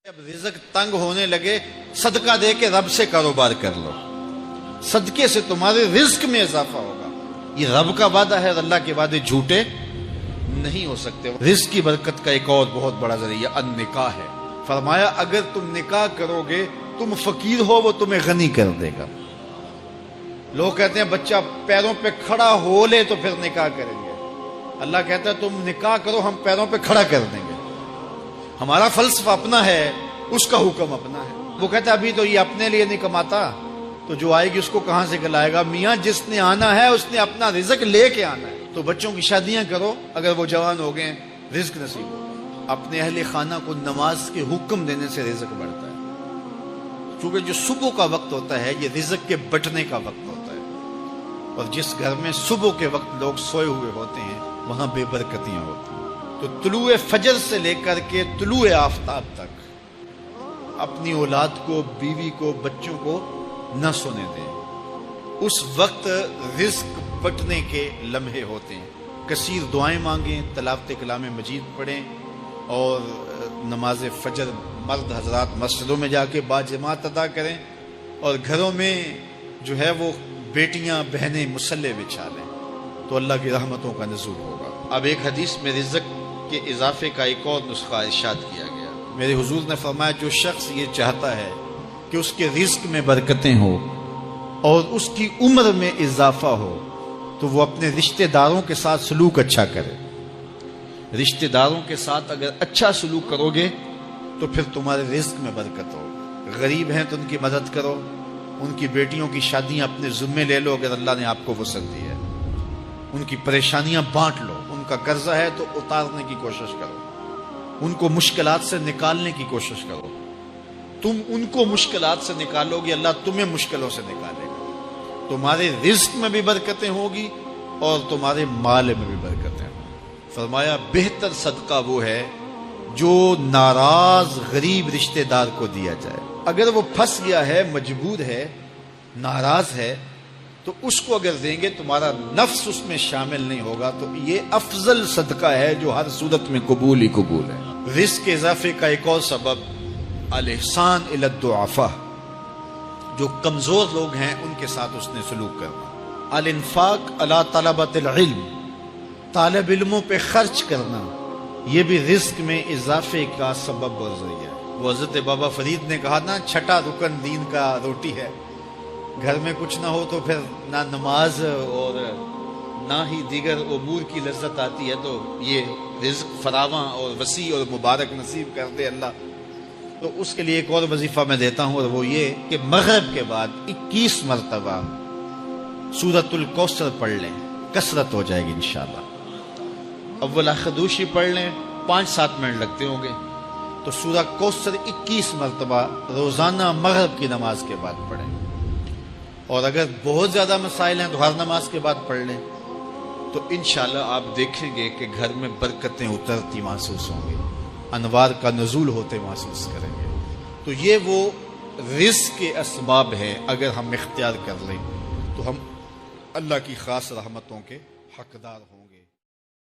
اب رزق تنگ ہونے لگے صدقہ دے کے رب سے کاروبار کر لو، صدقے سے تمہارے رزق میں اضافہ ہوگا۔ یہ رب کا وعدہ ہے اور اللہ کے وعدے جھوٹے نہیں ہو سکتے۔ رزق کی برکت کا ایک اور بہت بڑا ذریعہ النکاح ہے۔ فرمایا اگر تم نکاح کرو گے، تم فقیر ہو وہ تمہیں غنی کر دے گا۔ لوگ کہتے ہیں بچہ پیروں پہ کھڑا ہو لے تو پھر نکاح کریں گے۔ اللہ کہتا ہے تم نکاح کرو، ہم پیروں پہ کھڑا کر دیں گے۔ ہمارا فلسفہ اپنا ہے، اس کا حکم اپنا ہے۔ وہ کہتا ہے ابھی تو یہ اپنے لیے نہیں کماتا، تو جو آئے گی اس کو کہاں سے کھلائے گا؟ میاں جس نے آنا ہے اس نے اپنا رزق لے کے آنا ہے۔ تو بچوں کی شادیاں کرو، اگر وہ جوان ہو گئے رزق نصیب ہو۔ اپنے اہل خانہ کو نماز کے حکم دینے سے رزق بڑھتا ہے، کیونکہ جو صبح کا وقت ہوتا ہے یہ رزق کے بٹنے کا وقت ہوتا ہے، اور جس گھر میں صبح کے وقت لوگ سوئے ہوئے ہوتے ہیں وہاں بے برکتیاں ہوتی ہیں۔ تو طلوع فجر سے لے کر کے طلوع آفتاب تک اپنی اولاد کو، بیوی کو، بچوں کو نہ سونے دیں۔ اس وقت رزق بٹنے کے لمحے ہوتے ہیں۔ کثیر دعائیں مانگیں، تلاوت کلام مجید پڑھیں، اور نماز فجر مرد حضرات مسجدوں میں جا کے باجماعت ادا کریں، اور گھروں میں جو ہے وہ بیٹیاں بہنیں مصلے بچھا لیں، تو اللہ کی رحمتوں کا نزول ہوگا۔ اب ایک حدیث میں رزق کے اضافے کا ایک اور نسخہ ارشاد کیا گیا۔ میرے حضور نے فرمایا جو شخص یہ چاہتا ہے کہ اس کے رزق میں برکتیں ہوں اور اس کی عمر میں اضافہ ہو، تو وہ اپنے رشتہ داروں کے ساتھ سلوک اچھا کرے۔ رشتہ داروں کے ساتھ اگر اچھا سلوک کرو گے تو پھر تمہارے رزق میں برکت ہو۔ غریب ہیں تو ان کی مدد کرو، ان کی بیٹیوں کی شادیاں اپنے ذمے لے لو اگر اللہ نے آپ کو وسعت دی ہے، ان کی پریشانیاں بانٹ لو، ان کا قرضہ ہے تو اتارنے کی کوشش کرو، ان کو مشکلات سے نکالنے کی کوشش کرو۔ تم ان کو مشکلات سے نکالو گے، اللہ تمہیں مشکلوں سے نکالے گا۔ تمہارے رزق میں بھی برکتیں ہوگی اور تمہارے مال میں بھی برکتیں ہوں۔ فرمایا بہتر صدقہ وہ ہے جو ناراض غریب رشتہ دار کو دیا جائے۔ اگر وہ پھنس گیا ہے، مجبور ہے، ناراض ہے، تو اس کو اگر دیں گے تمہارا نفس اس میں شامل نہیں ہوگا، تو یہ افضل صدقہ ہے جو ہر صورت میں قبول ہی قبول ہے۔ رزق کے اضافے کا ایک اور سبب الاحسان الی الضعفاء، جو کمزور لوگ ہیں ان کے ساتھ اس نے سلوک کرنا۔ الانفاق علی طلبۃ العلم، طالب علموں پہ خرچ کرنا، یہ بھی رزق میں اضافے کا سبب اور ذریعہ ہے۔ وہ حضرت بابا فرید نے کہا نا، چھٹا رکن دین کا روٹی ہے۔ گھر میں کچھ نہ ہو تو پھر نہ نماز اور نہ ہی دیگر امور کی لذت آتی ہے، تو یہ رزق فراواں اور وسیع اور مبارک نصیب کر دے اللہ۔ تو اس کے لیے ایک اور وظیفہ میں دیتا ہوں، اور وہ یہ کہ مغرب کے بعد 21 مرتبہ سورۃ الکوثر پڑھ لیں، کثرت ہو جائے گی انشاءاللہ۔ اول خدوشی پڑھ لیں، 5-7 منٹ لگتے ہوں گے، تو سورہ کوثر 21 مرتبہ روزانہ مغرب کی نماز کے بعد پڑھیں۔ اور اگر بہت زیادہ مسائل ہیں تو ہر نماز کے بعد پڑھ لیں، تو انشاءاللہ آپ دیکھیں گے کہ گھر میں برکتیں اترتی محسوس ہوں گی، انوار کا نزول ہوتے محسوس کریں گے۔ تو یہ وہ رزق کے اسباب ہیں، اگر ہم اختیار کر لیں تو ہم اللہ کی خاص رحمتوں کے حقدار ہوں۔